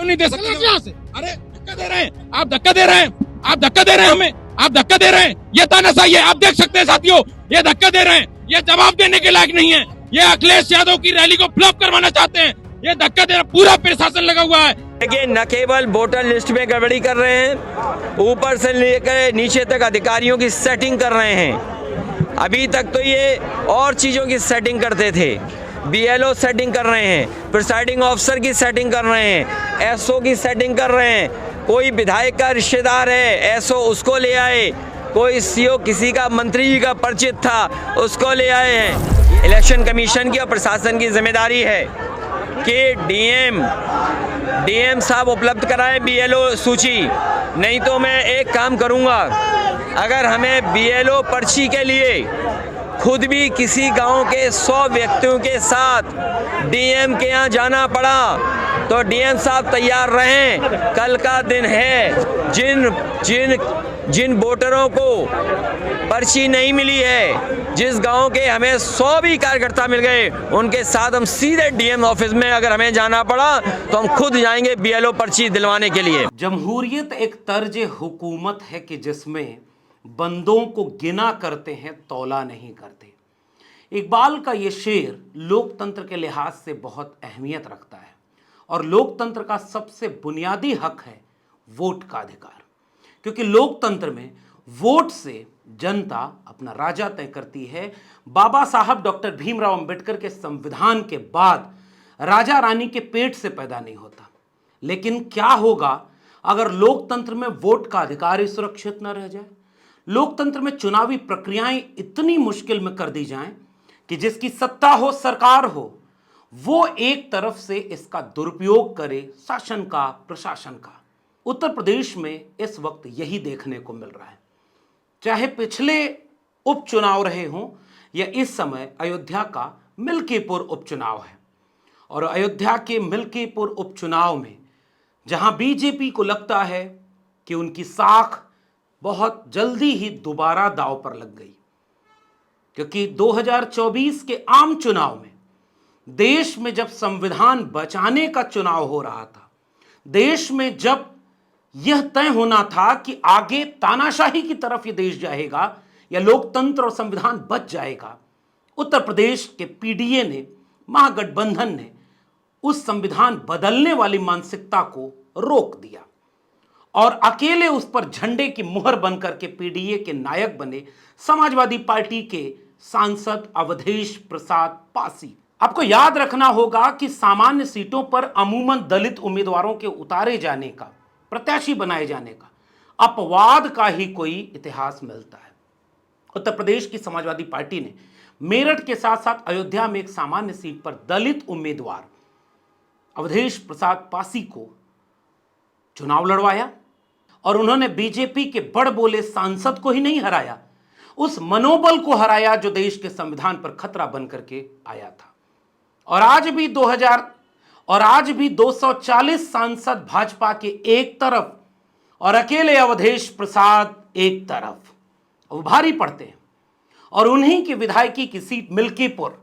क्यों नहीं दे सकते यहाँ से? अरे धक्का दे रहे हैं आप, धक्का दे रहे हैं आप, धक्का दे रहे हैं हमें, आप धक्का दे रहे हैं। ये तानाशाही है, आप देख सकते हैं साथियों, ये धक्का दे रहे हैं, ये जवाब देने के लायक नहीं है। ये अखिलेश यादव की रैली को फ्लॉप करवाना चाहते हैं, ये धक्का दे रहा, पूरा प्रशासन लगा हुआ है। देखिए, न केवल वोटर लिस्ट में गड़बड़ी कर रहे हैं, ऊपर से लेकर नीचे तक अधिकारियों की सेटिंग कर रहे हैं। अभी तक तो ये और चीज़ों की सेटिंग करते थे, बीएलओ सेटिंग कर रहे हैं, प्रिसाइडिंग ऑफिसर की सेटिंग कर रहे हैं, एसओ की सेटिंग कर रहे हैं। कोई विधायक का रिश्तेदार है, एसओ उसको ले आए, कोई सीओ किसी का मंत्री जी का परिचित था उसको ले आए हैं। इलेक्शन कमीशन की और प्रशासन की जिम्मेदारी है कि डीएम साहब उपलब्ध कराएं बीएलओ सूची। नहीं तो मैं एक काम करूंगा, अगर हमें बीएलओ पर्ची के लिए खुद भी किसी गांव के 100 व्यक्तियों के साथ डीएम के यहाँ जाना पड़ा तो डीएम साहब तैयार रहें। कल का दिन है, जिन वोटरों को पर्ची नहीं मिली है, जिस गांव के हमें 100 भी कार्यकर्ता मिल गए, उनके साथ हम सीधे डीएम ऑफिस में अगर हमें जाना पड़ा तो हम खुद जाएंगे बीएलओ पर्ची दिलवाने के लिए। जमहूरियत एक तर्ज हुकूमत है कि जिसमें बंदों को गिना करते हैं, तौला नहीं करते। इकबाल का ये शेर लोकतंत्र के लिहाज से बहुत अहमियत रखता है और लोकतंत्र का सबसे बुनियादी हक है वोट का अधिकार, क्योंकि लोकतंत्र में वोट से जनता अपना राजा तय करती है। बाबा साहब डॉक्टर भीमराव अंबेडकर के संविधान के बाद राजा रानी के पेट से पैदा नहीं होता। लेकिन क्या होगा अगर लोकतंत्र में वोट का अधिकार ही सुरक्षित न रह जाए? लोकतंत्र में चुनावी प्रक्रियाएं इतनी मुश्किल में कर दी जाएं कि जिसकी सत्ता हो, सरकार हो, वो एक तरफ से इसका दुरुपयोग करे, शासन का, प्रशासन का। उत्तर प्रदेश में इस वक्त यही देखने को मिल रहा है। चाहे पिछले उपचुनाव रहे हों या इस समय अयोध्या का मिल्कीपुर उपचुनाव है, और अयोध्या के मिल्कीपुर उपचुनाव में जहां बीजेपी को लगता है कि उनकी साख बहुत जल्दी ही दोबारा दांव पर लग गई, क्योंकि 2024 के आम चुनाव में देश में जब संविधान बचाने का चुनाव हो रहा था, देश में जब यह तय होना था कि आगे तानाशाही की तरफ यह देश जाएगा या लोकतंत्र और संविधान बच जाएगा, उत्तर प्रदेश के पीडीए ने, महागठबंधन ने उस संविधान बदलने वाली मानसिकता को रोक दिया और अकेले उस पर झंडे की मुहर बनकर के पीडीए के नायक बने समाजवादी पार्टी के सांसद अवधेश प्रसाद पासी। आपको याद रखना होगा कि सामान्य सीटों पर अमूमन दलित उम्मीदवारों के उतारे जाने का, प्रत्याशी बनाए जाने का अपवाद का ही कोई इतिहास मिलता है। उत्तर प्रदेश की समाजवादी पार्टी ने मेरठ के साथ साथ अयोध्या में एक सामान्य सीट पर दलित उम्मीदवार अवधेश प्रसाद पासी को चुनाव लड़वाया और उन्होंने बीजेपी के बड़ बोले सांसद को ही नहीं हराया, उस मनोबल को हराया जो देश के संविधान पर खतरा बनकर के आया था। और आज भी 240 सांसद भाजपा के एक तरफ और अकेले अवधेश प्रसाद एक तरफ, वो भारी पड़ते हैं। और उन्हीं की विधायकी की सीट मिल्कीपुर,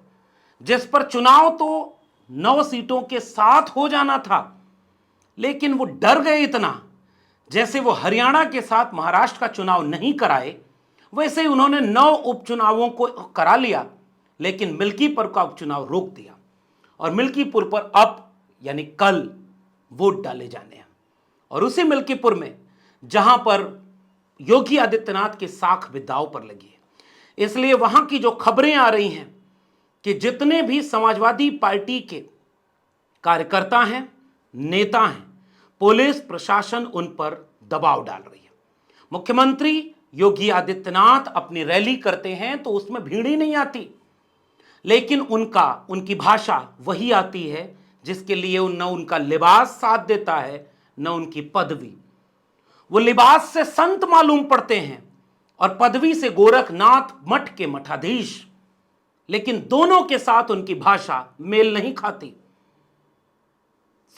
जिस पर चुनाव तो 9 सीटों के साथ हो जाना था, लेकिन वो डर गए इतना, जैसे वो हरियाणा के साथ महाराष्ट्र का चुनाव नहीं कराए, वैसे ही उन्होंने 9 उपचुनावों को करा लिया, लेकिन मिल्कीपुर का उपचुनाव रोक दिया। और मिल्कीपुर पर अब यानी कल वोट डाले जाने हैं, और उसी मिल्कीपुर में जहां पर योगी आदित्यनाथ की साख भी दांव पर लगी है। इसलिए वहां की जो खबरें आ रही हैं कि जितने भी समाजवादी पार्टी के कार्यकर्ता हैं, नेता हैं, पुलिस प्रशासन उन पर दबाव डाल रही है। मुख्यमंत्री योगी आदित्यनाथ अपनी रैली करते हैं तो उसमें भीड़ ही नहीं आती, लेकिन उनकी भाषा वही आती है जिसके लिए न उनका लिबास साथ देता है, न उनकी पदवी। वो लिबास से संत मालूम पड़ते हैं और पदवी से गोरखनाथ मठ के मठाधीश, लेकिन दोनों के साथ उनकी भाषा मेल नहीं खाती।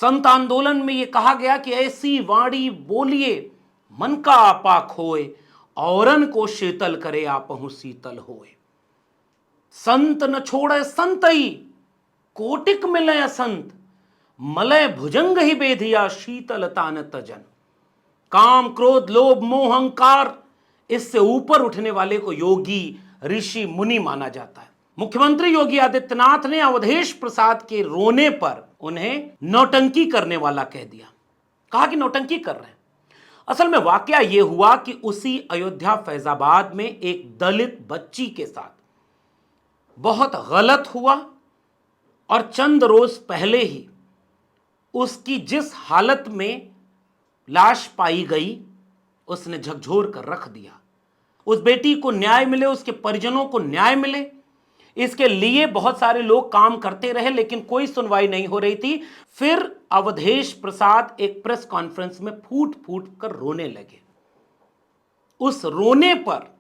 संत आंदोलन में यह कहा गया कि ऐसी वाणी बोलिए मन का आपा खोए, औरन को शीतल करे आपहु शीतल होए। संत न छोड़े संतई, कोटिक मिले संत, मलय भुजंग ही बेधिया शीतल तान तजन। काम क्रोध लोभ मोह अहंकार, इससे ऊपर उठने वाले को योगी ऋषि मुनि माना जाता है। मुख्यमंत्री योगी आदित्यनाथ ने अवधेश प्रसाद के रोने पर उन्हें नौटंकी करने वाला कह दिया, कहा कि नौटंकी कर रहे हैं। असल में वाकया यह हुआ कि उसी अयोध्या फैजाबाद में एक दलित बच्ची के साथ बहुत गलत हुआ और चंद रोज पहले ही उसकी जिस हालत में लाश पाई गई उसने झकझोर कर रख दिया। उस बेटी को न्याय मिले, उसके परिजनों को न्याय मिले, इसके लिए बहुत सारे लोग काम करते रहे, लेकिन कोई सुनवाई नहीं हो रही थी। फिर अवधेश प्रसाद एक प्रेस कॉन्फ्रेंस में फूट फूट कर रोने लगे। उस रोने पर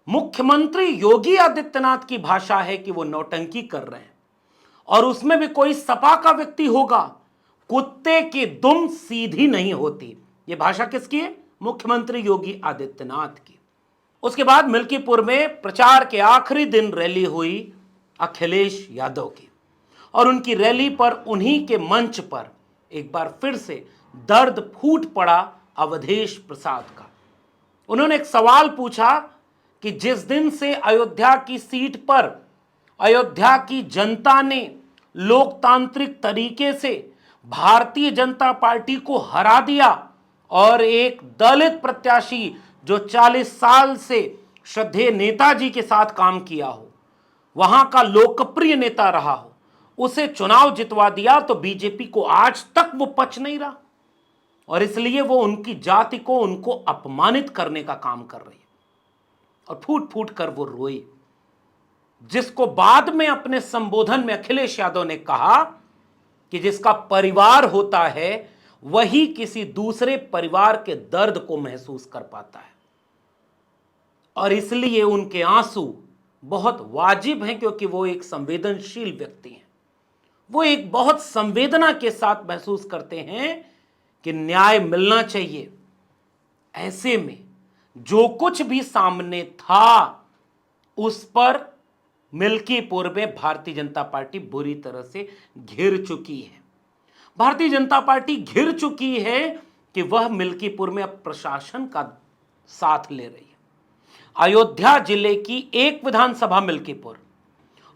मुख्यमंत्री योगी आदित्यनाथ की भाषा है कि वो नौटंकी कर रहे हैं, और उसमें भी कोई सपा का व्यक्ति होगा, कुत्ते की दुम सीधी नहीं होती। ये भाषा किसकी है? मुख्यमंत्री योगी आदित्यनाथ की। उसके बाद मिल्कीपुर में प्रचार के आखिरी दिन रैली हुई अखिलेश यादव की, और उनकी रैली पर उन्हीं के मंच पर एक बार फिर से दर्द फूट पड़ा अवधेश प्रसाद का। उन्होंने एक सवाल पूछा कि जिस दिन से अयोध्या की सीट पर अयोध्या की जनता ने लोकतांत्रिक तरीके से भारतीय जनता पार्टी को हरा दिया और एक दलित प्रत्याशी जो 40 साल से श्रद्धेय नेताजी के साथ काम किया हो, वहां का लोकप्रिय नेता रहा हो, उसे चुनाव जितवा दिया, तो बीजेपी को आज तक वो पच नहीं रहा, और इसलिए वो उनकी जाति को, उनको अपमानित करने का काम कर रही है, और फूट फूट कर वो रोई। जिसको बाद में अपने संबोधन में अखिलेश यादव ने कहा कि जिसका परिवार होता है वही किसी दूसरे परिवार के दर्द को महसूस कर पाता है, और इसलिए उनके आंसू बहुत वाजिब हैं, क्योंकि वो एक संवेदनशील व्यक्ति हैं। वो एक बहुत संवेदना के साथ महसूस करते हैं कि न्याय मिलना चाहिए। ऐसे में जो कुछ भी सामने था उस पर मिल्कीपुर में भारतीय जनता पार्टी बुरी तरह से घिर चुकी है। भारतीय जनता पार्टी घिर चुकी है कि वह मिल्कीपुर में अब प्रशासन का साथ ले रही है। अयोध्या जिले की एक विधानसभा मिल्कीपुर,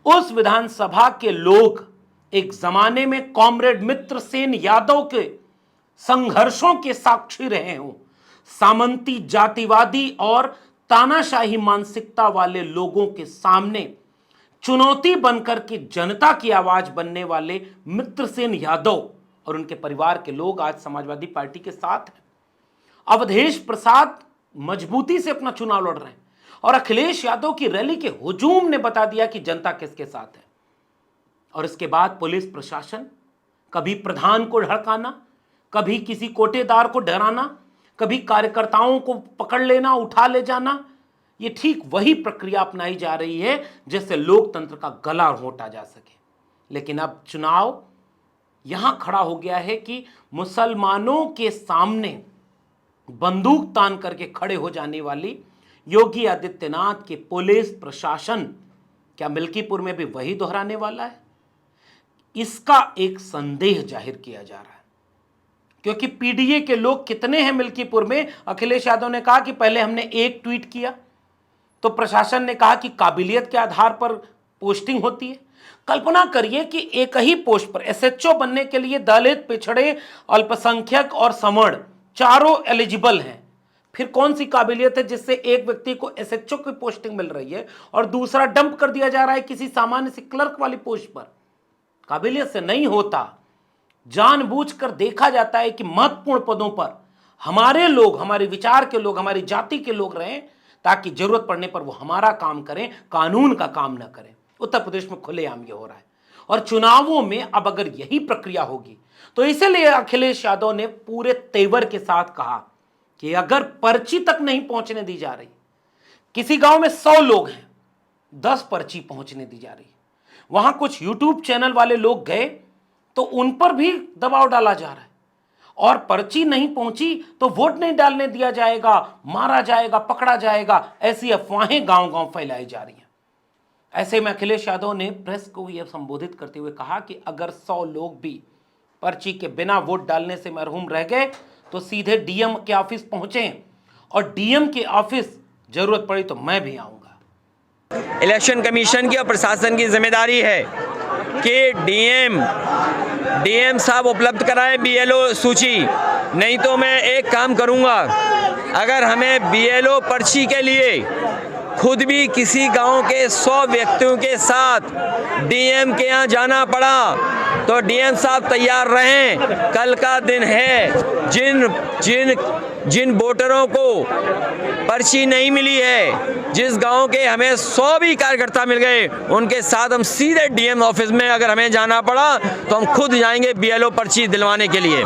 उस विधानसभा के लोग एक जमाने में कॉमरेड मित्रसेन यादव के संघर्षों के साक्षी रहे हों। सामंती जातिवादी और तानाशाही मानसिकता वाले लोगों के सामने चुनौती बनकर के जनता की आवाज बनने वाले मित्रसेन यादव और उनके परिवार के लोग आज समाजवादी पार्टी के साथ हैं। अवधेश प्रसाद मजबूती से अपना चुनाव लड़ रहे हैं, और अखिलेश यादव की रैली के हुजूम ने बता दिया कि जनता किसके साथ है। और इसके बाद पुलिस प्रशासन, कभी प्रधान को भड़काना, कभी किसी कोटेदार को डराना, कभी कार्यकर्ताओं को पकड़ लेना, उठा ले जाना, ये ठीक वही प्रक्रिया अपनाई जा रही है जिससे लोकतंत्र का गला घोंटा जा सके। लेकिन अब चुनाव यहां खड़ा हो गया है कि मुसलमानों के सामने बंदूक तान करके खड़े हो जाने वाली योगी आदित्यनाथ के पुलिस प्रशासन क्या मिल्कीपुर में भी वही दोहराने वाला है? इसका एक संदेह जाहिर किया जा रहा है, क्योंकि पीडीए के लोग कितने हैं मिल्कीपुर में। अखिलेश यादव ने कहा कि पहले हमने एक ट्वीट किया तो प्रशासन ने कहा कि काबिलियत के आधार पर पोस्टिंग होती है। कल्पना करिए कि एक ही पोस्ट पर एसएचओ बनने के लिए दलित, पिछड़े, अल्पसंख्यक और सवर्ण चारों एलिजिबल हैं। फिर कौन सी काबिलियत है जिससे एक व्यक्ति को एसएचओ की पोस्टिंग मिल रही है और दूसरा डंप कर दिया जा रहा है किसी सामान्य सी क्लर्क वाली पोस्ट पर? काबिलियत से नहीं होता, जानबूझकर देखा जाता है कि महत्वपूर्ण पदों पर हमारे लोग, हमारे विचार के लोग, हमारी जाति के लोग रहें, ताकि जरूरत पड़ने पर वो हमारा काम करें, कानून का काम न करें। उत्तर प्रदेश में खुलेआम ये हो रहा है, और चुनावों में अब अगर यही प्रक्रिया होगी तो इसलिए अखिलेश यादव ने पूरे तेवर के साथ कहा कि अगर पर्ची तक नहीं पहुंचने दी जा रही, किसी गांव में 100 लोग हैं, 10 पर्ची पहुंचने दी जा रही, वहां कुछ यूट्यूब चैनल वाले लोग गए तो उन पर भी दबाव डाला जा रहा है, और पर्ची नहीं पहुंची तो वोट नहीं डालने दिया जाएगा, मारा जाएगा, पकड़ा जाएगा, ऐसी अफवाहें गांव गांव फैलाई जा रही हैं। ऐसे में अखिलेश यादव ने प्रेस को यह संबोधित करते हुए कहा कि अगर 100 लोग भी पर्ची के बिना वोट डालने से मरहूम रह गए तो सीधे डीएम के ऑफिस पहुंचे और डीएम के ऑफिस जरूरत पड़ी तो मैं भी आऊंगा। इलेक्शन कमीशन की और प्रशासन की जिम्मेदारी है कि डीएम साहब उपलब्ध कराएं बीएलओ सूची, नहीं तो मैं एक काम करूंगा, अगर हमें बीएलओ पर्ची के लिए खुद भी किसी गांव के 100 व्यक्तियों के साथ डीएम के यहाँ जाना पड़ा तो डीएम साहब तैयार रहें। कल का दिन है, जिन वोटरों को पर्ची नहीं मिली है, जिस गांव के हमें 100 भी कार्यकर्ता मिल गए, उनके साथ हम सीधे डीएम ऑफिस में अगर हमें जाना पड़ा तो हम खुद जाएंगे बीएलओ पर्ची दिलवाने के लिए।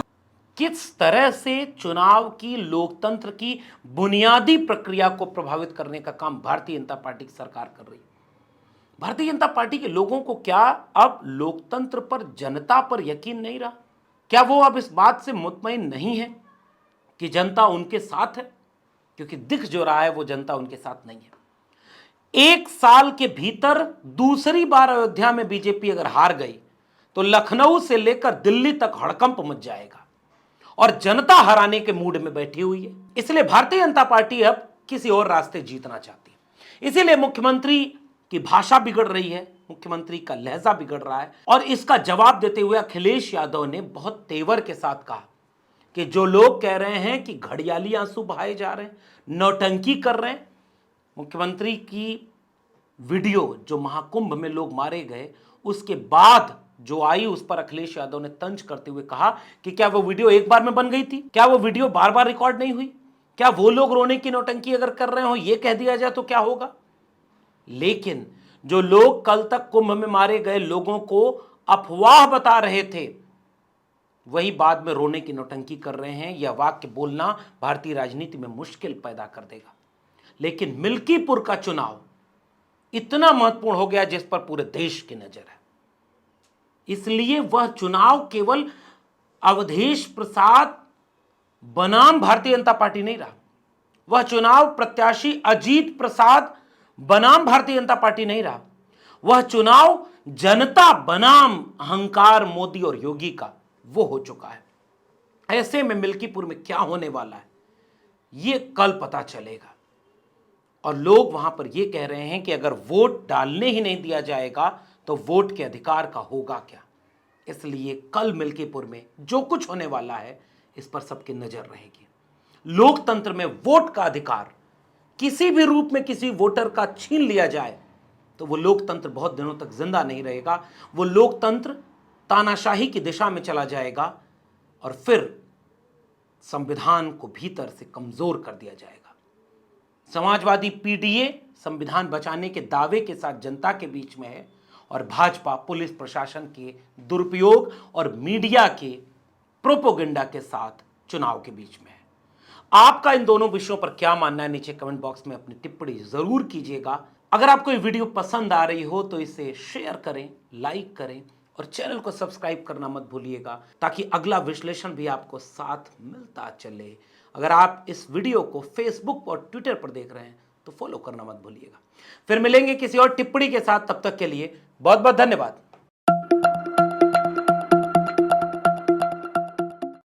किस तरह से चुनाव की लोकतंत्र की बुनियादी प्रक्रिया को प्रभावित करने का काम भारतीय जनता पार्टी की सरकार कर रही है। भारतीय जनता पार्टी के लोगों को क्या अब लोकतंत्र पर, जनता पर यकीन नहीं रहा? क्या वो अब इस बात से मुतमईन नहीं है कि जनता उनके साथ है? क्योंकि दिख जो रहा है वो जनता उनके साथ नहीं है। 1 साल के भीतर दूसरी बार अयोध्या में बीजेपी अगर हार गई तो लखनऊ से लेकर दिल्ली तक हड़कंप मच जाएगा और जनता हराने के मूड में बैठी हुई है। इसलिए भारतीय जनता पार्टी अब किसी और रास्ते जीतना चाहती है। इसीलिए मुख्यमंत्री की भाषा बिगड़ रही है, मुख्यमंत्री का लहजा बिगड़ रहा है और इसका जवाब देते हुए अखिलेश यादव ने बहुत तेवर के साथ कहा कि जो लोग कह रहे हैं कि घड़ियाली आंसू बहाए जा रहे हैं, नौटंकी कर रहे हैं, मुख्यमंत्री की वीडियो जो महाकुंभ में लोग मारे गए उसके बाद जो आई उस पर अखिलेश यादव ने तंज करते हुए कहा कि क्या वो वीडियो एक बार में बन गई थी? क्या वो वीडियो बार बार रिकॉर्ड नहीं हुई? क्या वो लोग रोने की नौटंकी अगर कर रहे हो ये कह दिया जाए तो क्या होगा? लेकिन जो लोग कल तक कुंभ में मारे गए लोगों को अफवाह बता रहे थे वही बाद में रोने की नौटंकी कर रहे हैं। यह वाक्य बोलना भारतीय राजनीति में मुश्किल पैदा कर देगा। लेकिन मिल्कीपुर का चुनाव इतना महत्वपूर्ण हो गया जिस पर पूरे देश की नजर है, इसलिए वह चुनाव केवल अवधेश प्रसाद बनाम भारतीय जनता पार्टी नहीं रहा, वह चुनाव प्रत्याशी अजीत प्रसाद बनाम भारतीय जनता पार्टी नहीं रहा, वह चुनाव जनता बनाम अहंकार मोदी और योगी का वो हो चुका है। ऐसे में मिल्कीपुर में क्या होने वाला है ये कल पता चलेगा और लोग वहां पर ये कह रहे हैं कि अगर वोट डालने ही नहीं दिया जाएगा तो वोट के अधिकार का होगा क्या। इसलिए कल मिल्कीपुर में जो कुछ होने वाला है इस पर सबकी नजर रहेगी। लोकतंत्र में वोट का अधिकार किसी भी रूप में किसी वोटर का छीन लिया जाए तो वो लोकतंत्र बहुत दिनों तक जिंदा नहीं रहेगा। वो लोकतंत्र तानाशाही की दिशा में चला जाएगा और फिर संविधान को भीतर से कमजोर कर दिया जाएगा। समाजवादी पीडीए संविधान बचाने के दावे के साथ जनता के बीच में है और भाजपा पुलिस प्रशासन के दुरुपयोग और मीडिया के प्रोपोगेंडा के साथ चुनाव के बीच में है। आपका इन दोनों विषयों पर क्या मानना है नीचे कमेंट बॉक्स में अपनी टिप्पणी जरूर कीजिएगा। अगर आपको ये वीडियो पसंद आ रही हो तो इसे शेयर करें, लाइक करें और चैनल को सब्सक्राइब करना मत भूलिएगा ताकि अगला विश्लेषण भी आपको साथ मिलता चले। अगर आप इस वीडियो को फेसबुक और ट्विटर पर देख रहे हैं तो फॉलो करना मत भूलिएगा। फिर मिलेंगे किसी और टिप्पणी के साथ, तब तक के लिए बहुत बहुत धन्यवाद।